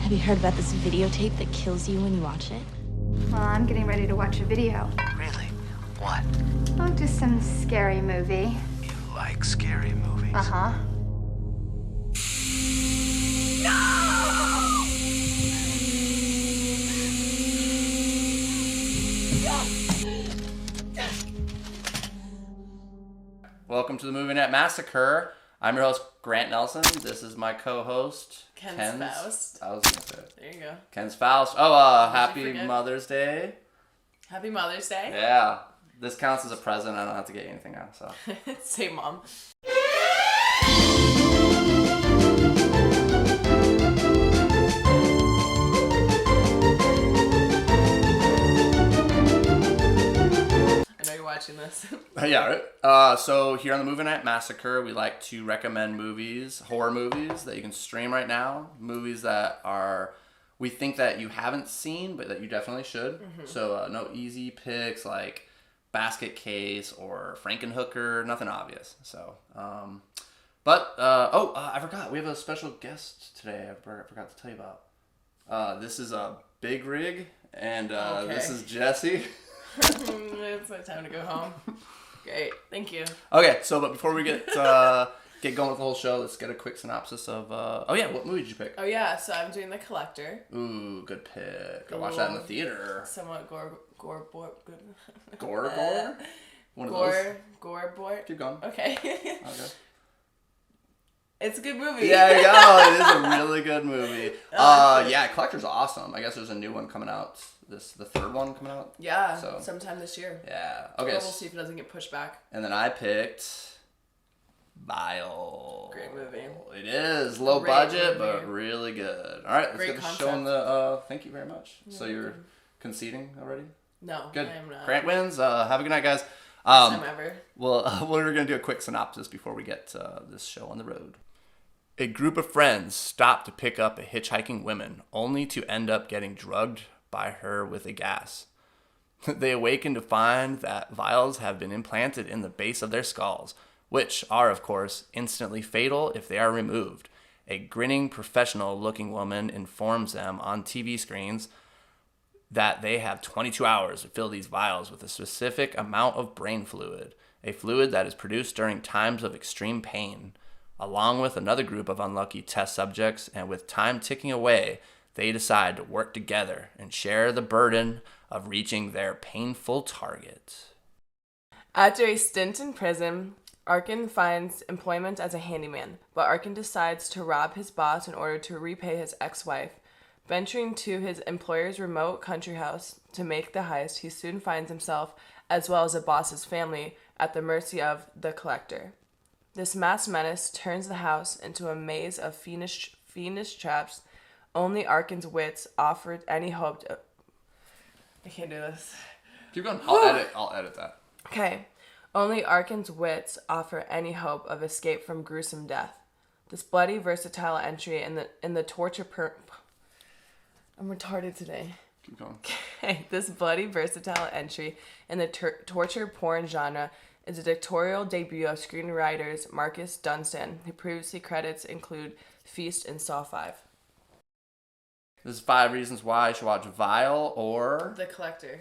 Have you heard about this videotape that kills you when you watch it? Well, I'm getting ready to watch a video. Really? What? Oh, just some scary movie. You like scary movies? Uh-huh. Welcome to the Movie Night Massacre. I'm your host, Grant Nelson. This is my co-host, Kenz Foust. I was going to say it. There you go. Kenz Foust. Oh, happy forget? Mother's Day. Happy Mother's Day. Yeah. This counts as a present. I don't have to get you anything else. So. Say, Mom. I know you're watching this. Yeah, right. So here on the Movie Night Massacre, we like to recommend movies, horror movies that you can stream right now. Movies that we think that you haven't seen, but that you definitely should. Mm-hmm. So no easy picks like Basket Case or Frankenhooker, nothing obvious. So, I forgot. We have a special guest today. I forgot to tell you about. This is a Big Rig, and This is Jesse. It's my time to go home. Great. Thank you. Okay, but before we get going with the whole show, let's get a quick synopsis of... what movie did you pick? Oh, yeah. So I'm doing The Collector. Ooh, good pick. I watched that in the theater. Somewhat gore. Gore? One of Gore those. boy. Keep going. Okay. Okay. It's a good movie. Yeah, there you go. It is a really good movie. Collector's awesome. I guess there's a new one coming out. The third one coming out. Yeah, So sometime this year. yeah. Okay. Well, we'll see if it doesn't get pushed back. And then I picked Vile. Great movie. It is low Great budget, movie. but really good. All right, let's Great get the show on the. Thank you very much. You're So you're welcome. conceding already? No, Good. I am not. Grant wins. Have a good night, guys. First time ever. Well, we're going to do a quick synopsis before we get this show on the road. A group of friends stop to pick up a hitchhiking woman, only to end up getting drugged by her with a gas. They awaken to find that vials have been implanted in the base of their skulls, which are, of course, instantly fatal if they are removed. A grinning, professional-looking woman informs them on TV screens that they have 22 hours to fill these vials with a specific amount of brain fluid, a fluid that is produced during times of extreme pain. Along with another group of unlucky test subjects, and with time ticking away, they decide to work together and share the burden of reaching their painful target. After a stint in prison, Arkin finds employment as a handyman, but Arkin decides to rob his boss in order to repay his ex-wife. Venturing to his employer's remote country house to make the heist, he soon finds himself, as well as the boss's family, at the mercy of the Collector. This masked menace turns the house into a maze of fiendish traps. Only Arkin's wits offered any hope to... I can't do this. Keep going. I'll edit that. Okay. Only Arkin's wits offer any hope of escape from gruesome death. This bloody, versatile entry in the torture... I'm retarded today. Keep going. Okay. This bloody, versatile entry in the torture porn genre is a directorial debut of screenwriters Marcus Dunstan, who previously credits include Feast and Saw 5. This is 5 reasons why you should watch Vile or... The Collector.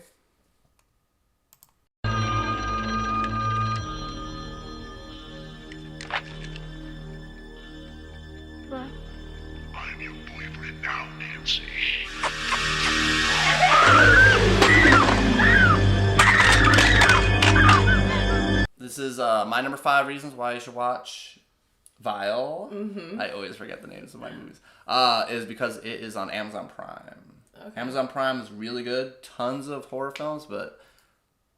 What? I'm your boyfriend now, Nancy. This is my number 5 reasons why you should watch Vile. Mm-hmm. I always forget the names of my movies. Is because it is on Amazon Prime. Okay. Amazon Prime is really good. Tons of horror films, but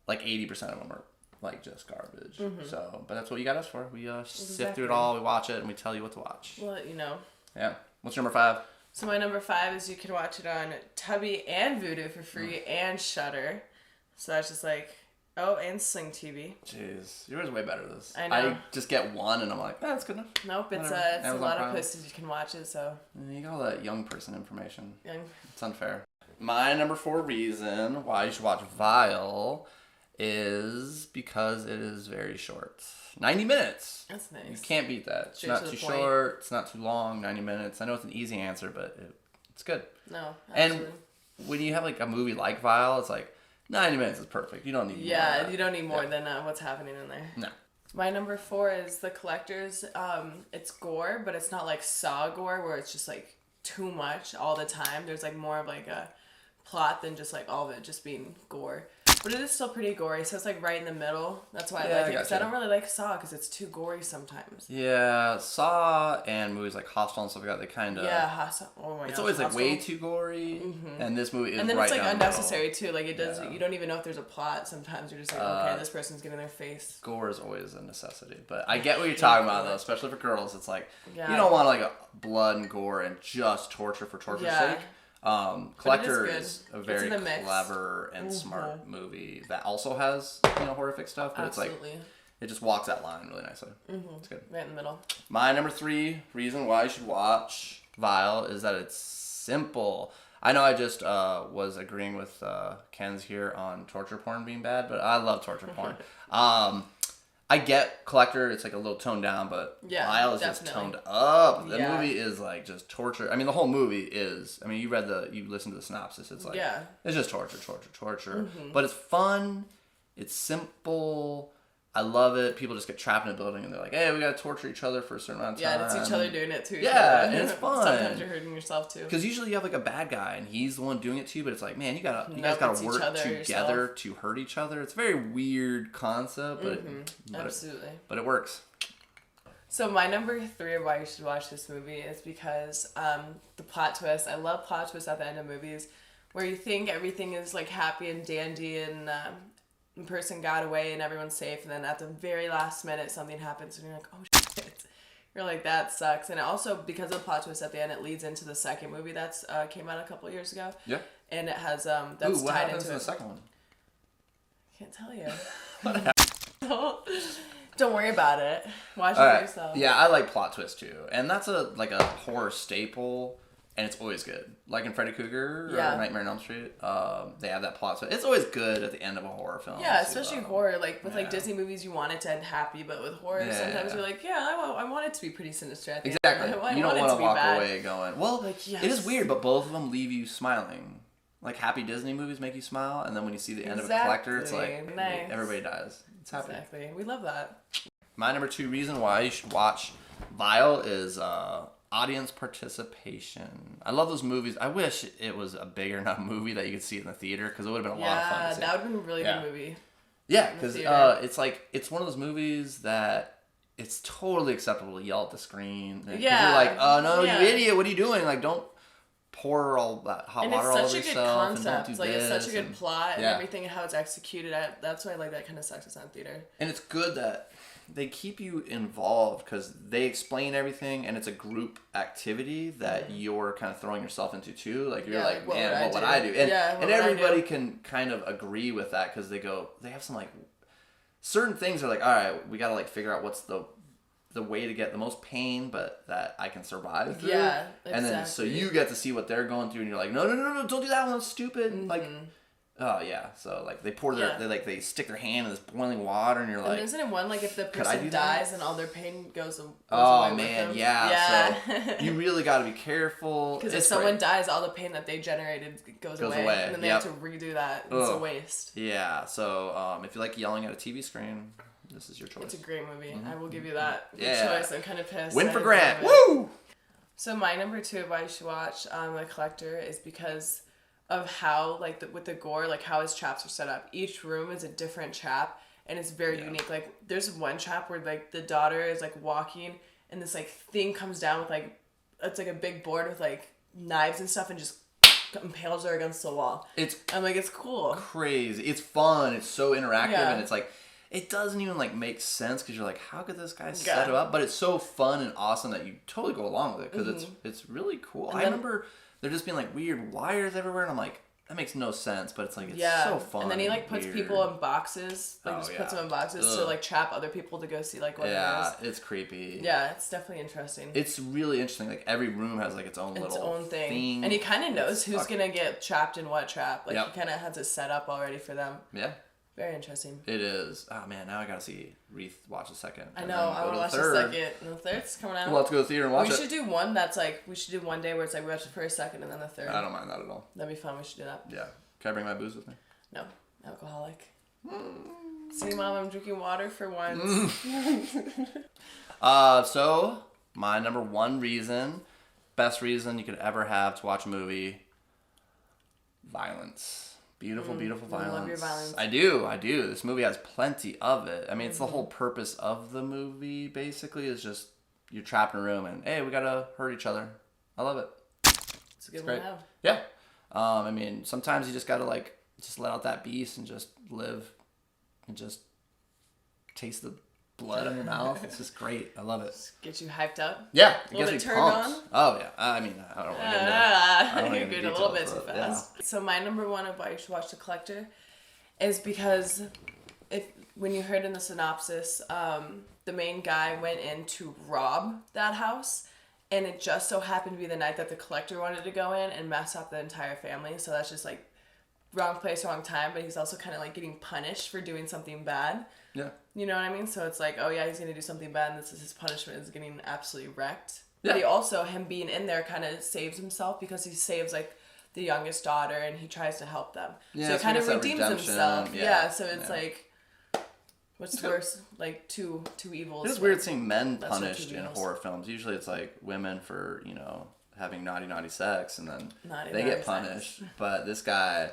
like 80% of them are like just garbage. Mm-hmm. So, but that's what you got us for. We sift through it all, we watch it, and we tell you what to watch. We'll let you know. Yeah. What's your number 5? So my number 5 is you can watch it on Tubi and Vudu for free and Shudder. So that's just like... Oh, and Sling TV. Jeez, yours is way better than this. I know. I just get one, and I'm like, that's good enough. Nope, it's a lot of places you can watch it, so... You got all that young person information. Young. It's unfair. My number 4 reason why you should watch Vile is because it is very short. 90 minutes. That's nice. You can't beat that. It's Straight not to too the point. short. It's not too long. 90 minutes. I know it's an easy answer, but It's good. No, And absolutely. when you have like a movie like Vile, it's like 90 minutes is perfect. You don't need more than that. You don't need more than what's happening in there. No. My number 4 is The Collectors. It's gore, but it's not like Saw gore where it's just like too much all the time. There's like more of like a plot than just like all of it just being gore. But it is still pretty gory, so it's like right in the middle. That's why I like it, because I don't really like Saw because it's too gory sometimes. Yeah, Saw and movies like Hostel and stuff like that, they kind of... Yeah, Hostel. Oh my god. It's always like way too gory, and this movie is right and then it's like down the unnecessary middle. too. Like it does. You don't even know if there's a plot. Sometimes you're just like, okay, this person's getting their face. Gore is always a necessity, but I get what you're talking about though, especially for girls. It's like you Yeah. don't want like a blood and gore and just torture for torture's sake. Collector is a very clever and smart movie that also has horrific stuff, but Absolutely. it's like it just walks that line really nicely. It's good. Right in the middle. My number 3 reason why you should watch Vile is that it's simple. I know I just was agreeing with Kenz here on torture porn being bad, but I love torture porn. I get Collector, it's like a little toned down, but Vile is just toned up. The movie is like just torture. I mean, the whole movie is, I mean, you listened to the synopsis, it's like, it's just torture. But it's fun, it's simple, I love it. People just get trapped in a building and they're like, hey, we gotta torture each other for a certain amount of time. Yeah, it's each other doing it too. Yeah, and it's fun. Sometimes you're hurting yourself too. Because usually you have like a bad guy and he's the one doing it to you, but it's like, man, you guys gotta work together to hurt each other. It's a very weird concept, but Absolutely. But it works. So my number 3 of why you should watch this movie is because the plot twist. I love plot twists at the end of movies where you think everything is like happy and dandy and the person got away and everyone's safe, and then at the very last minute something happens and you're like, oh shit. You're like, that sucks. And also, because of the plot twist at the end, it leads into the second movie that's came out a couple years ago. Yeah. And it has that's what tied happens into in it. the second one? Can't tell you. Don't worry about it. Watch it for yourself. Yeah, I like plot twists too, and that's a horror staple, and it's always good. Like in Freddy Krueger or Nightmare on Elm Street, they have that plot twist. It's always good at the end of a horror film. Yeah, especially horror. Like with like Disney movies, you want it to end happy, but with horror, sometimes you're like, I want it to be pretty sinister at the end. Exactly. You don't want to walk bad. away going, well, like, yes. It is weird, but both of them leave you smiling. Like happy Disney movies make you smile, and then when you see the end of a Collector, it's like everybody dies. It's happy. Exactly. We love that. My number 2 reason why you should watch Vile is audience participation. I love those movies. I wish it was a bigger enough movie that you could see it in the theater, because it would have been a lot of fun to see. That would have been a really good movie. Yeah, because it's one of those movies that it's totally acceptable to yell at the screen. And you're like, oh no, you idiot! What are you doing? Like, don't pour all that hot water all over yourself. And don't do this. It's such a good plot and everything and how it's executed. That's why I like that kind of sucks. It's not in theater. And it's good that they keep you involved because they explain everything, and it's a group activity that you're kind of throwing yourself into too. Like you're like, man, what would I do? And everybody can kind of agree with that because they have some like certain things are like, all right, we got to like figure out what's the way to get the most pain, but that I can survive through. Yeah, exactly. And then so you get to see what they're going through, and you're like, no, don't do that one. That's stupid. Like. Oh yeah, so like they pour they stick their hand in this boiling water, and you're like, and isn't it one like if the person dies and all their pain goes away man, with them? yeah. So you really got to be careful because if someone dies, all the pain that they generated goes away, and then they have to redo that. It's a waste. Yeah, so if you like yelling at a TV screen, this is your choice. It's a great movie. I will give you that good choice. I'm kind of pissed. Win for Grant. Woo! So my number 2 of why you should watch The Collector is because of how, like, with the gore, like, how his traps are set up. Each room is a different trap, and it's very unique. Like, there's one trap where, like, the daughter is, like, walking, and this, like, thing comes down with, like, it's, like, a big board with, like, knives and stuff, and just impales her against the wall. I'm like, it's cool. Crazy. It's fun. It's so interactive, and it's, like, it doesn't even, like, make sense, because you're like, how could this guy set it up? But it's so fun and awesome that you totally go along with it, because it's really cool. I remember there just being like weird wires everywhere, and I'm like, that makes no sense, but it's like it's so fun. And then he like puts people in boxes, like puts them in boxes to like trap other people to go see like what it is. Yeah, it's creepy. Yeah, it's definitely interesting. It's really interesting. Like every room has like its own little thing. And he kind of knows who's gonna get trapped in what trap. Like he kind of has it set up already for them. Yeah. Very interesting. It is. Oh man, now I gotta see Wreath watch the second. I know. I want to watch the second. And the third's coming out. We'll have to go to the theater and watch it. We should do one that's like, we should do one day where it's like we watch the first, second, and then the third. I don't mind that at all. That'd be fun. We should do that. Yeah. Can I bring my booze with me? No. Alcoholic. See, Mom, I'm drinking water for once. So my number one reason, best reason you could ever have to watch a movie, violence. Beautiful violence. I love your violence. I do. This movie has plenty of it. I mean, it's the whole purpose of the movie, basically, is just you're trapped in a room and, hey, we gotta hurt each other. I love it. It's a good one to have. Yeah. I mean, sometimes you just gotta, like, just let out that beast and just live and just taste the blood in your mouth. It's just great. I love it. Just get you hyped up. Yeah, it a little gets bit me turned pumped. on. Oh yeah, I mean, I don't want to get into. I don't wanna You're get good into a little bit details, too but, fast. So my number one of why you should watch The Collector is because when you heard in the synopsis, the main guy went in to rob that house, and it just so happened to be the night that the collector wanted to go in and mess up the entire family. So that's just like wrong place, wrong time. But he's also kind of like getting punished for doing something bad. Yeah. You know what I mean? So it's like, oh yeah, he's gonna do something bad, and this is his punishment, is getting absolutely wrecked. Yeah. But he also, him being in there, kind of saves himself because he saves like the youngest daughter, and he tries to help them. Yeah, so he kind of it's that redeems redemption. himself. Yeah. So it's like, what's worse? Like two evils. It's weird seeing men That's what punished two in evils. horror films. Usually it's like women for, having naughty sex, and then Naughty they get sex. punished. But this guy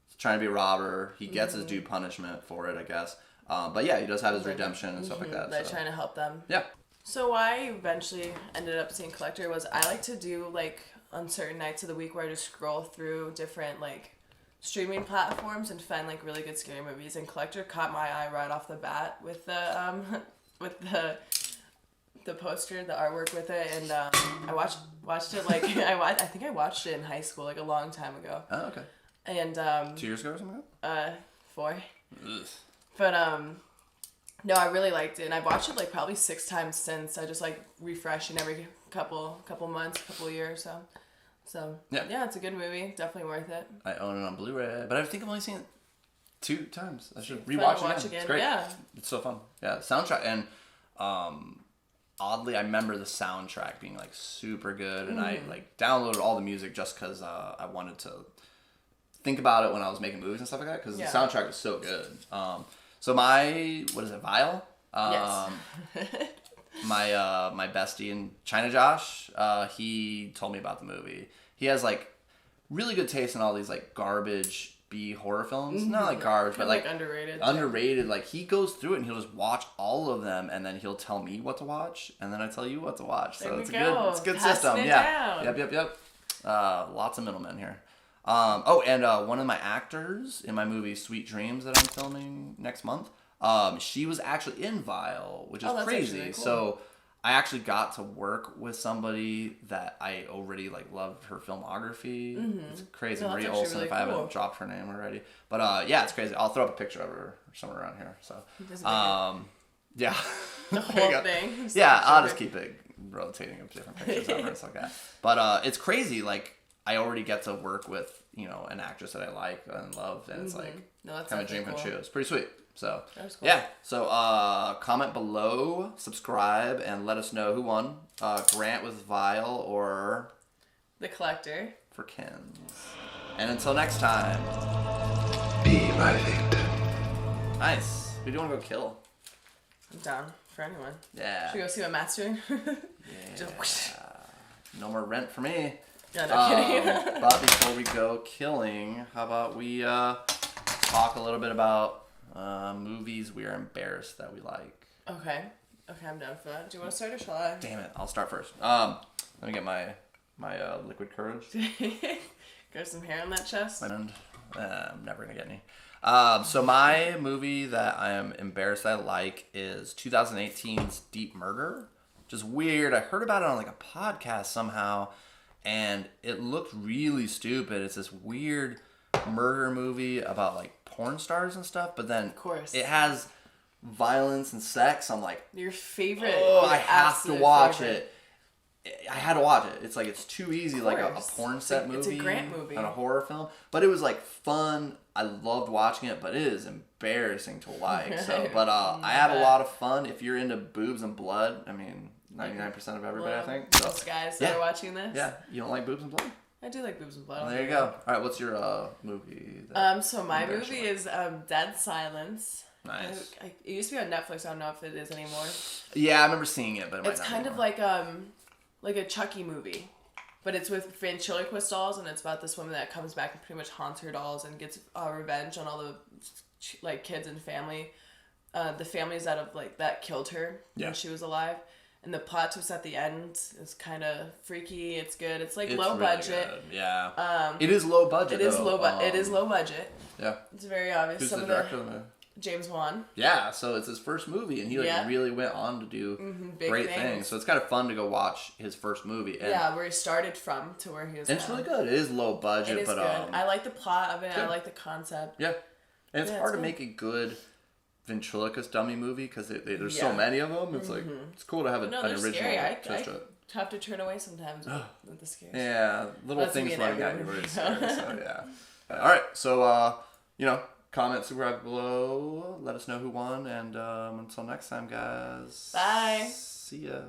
is trying to be a robber. He gets his due punishment for it, I guess. But yeah, he does have his redemption and stuff like that. They're So. trying to help them. Yeah. So why I eventually ended up seeing Collector was I like to do like on certain nights of the week where I just scroll through different like streaming platforms and find like really good scary movies, and Collector caught my eye right off the bat with the poster, the artwork with it, and I watched it like I think I watched it in high school like a long time ago. Oh, okay. And 2 years ago or something? 4. Ugh. But no, I really liked it, and I've watched it like probably 6 times since. I just like refreshing every couple months, couple years or so. So yeah, it's a good movie. Definitely worth it. I own it on Blu-ray, but I think I've only seen it 2 times. I should Fun rewatch to watch it again. again. It's great. Yeah. It's so fun. Yeah, soundtrack, and oddly, I remember the soundtrack being like super good, and I like downloaded all the music just because I wanted to think about it when I was making movies and stuff like that, because the soundtrack was so good. So my, what is it, Vile? Yes. My bestie in China, Josh, he told me about the movie. He has like really good taste in all these like garbage B horror films. Not like garbage, but like underrated. Underrated. Like he goes through it and he'll just watch all of them, and then he'll tell me what to watch, and then I tell you what to watch. So it's a good system. Yeah. Down. Yep. Lots of middlemen here. And one of my actors in my movie Sweet Dreams that I'm filming next month, she was actually in Vile, which is crazy. Really cool. So I actually got to work with somebody that I already like loved her filmography. It's crazy. No, Marie that's Olsen, really if I haven't cool. dropped her name already. But yeah, it's crazy. I'll throw up a picture of her somewhere around here. So yeah. The whole thing. Yeah, I'll just keep it rotating of different pictures of her and stuff like that. But it's crazy. Like I already get to work with, an actress that I like and love, and it's like kind of a dream come true. It's pretty sweet. So Cool. yeah. So comment below, subscribe, and let us know who won. Grant with Vile or The Collector. for Kenz. And until next time. Be my victim. Nice. Who do you want to go kill? I'm down for anyone. Yeah. Should we go see what Matt's doing? No more rent for me. Yeah, no kidding. But before we go killing, how about we talk a little bit about movies we are embarrassed that we like. Okay, I'm down for that. Do you want to start or shall I? Damn it, I'll start first. Let me get my liquid courage. Got some hair on that chest? And I'm never gonna get any. So my movie that I am embarrassed that I like is 2018's Deep Murder. Which is weird. I heard about it on like a podcast somehow, and it looked really stupid. It's this weird murder movie about like porn stars and stuff, but then Of course. it has violence and sex. I'm like, Your favorite. oh, your I have to absolute watch favorite. it. I had to watch it. It's like it's too easy, like a course. porn set movie. It's a Grant movie. And a horror film. But it was like fun. I loved watching it, but it is embarrassing to like. So, but I had a lot of fun. If you're into boobs and blood, I mean, 99% of everybody, I think. So, most guys that are watching this. Yeah, you don't like boobs and blood? I do like boobs and blood. Well, there you go. All right, what's your movie? So my movie is Dead Silence. Nice. It used to be on Netflix. I don't know if it is anymore. Yeah, I remember seeing it, but it It's kind of like a Chucky movie, but it's with ventriloquist dolls, and it's about this woman that comes back and pretty much haunts her dolls and gets revenge on all the like kids and family, the families that killed her when she was alive. And the plot twist at the end is kind of freaky. It's good. It's like low really budget. Good. Yeah. It is low budget. It is it is low budget. Yeah. It's very obvious. Who's the director of the movie? James Wan. Yeah, so it's his first movie, and he really went on to do great things. So it's kind of fun to go watch his first movie. And where he started from to where he is. And it's really good. It is low budget, it is but good. I like the plot of it. Good. I like the concept. Yeah, and it's hard to good. make a good ventriloquist dummy movie because there's so many of them. It's like it's cool to have an original. Scary. I twist to it. have to turn away sometimes with the scares. Yeah, little That's things me in running every at you where movie. it's scary. So yeah. All right, so comment, subscribe below. Let us know who won, and until next time, guys. Bye. See ya.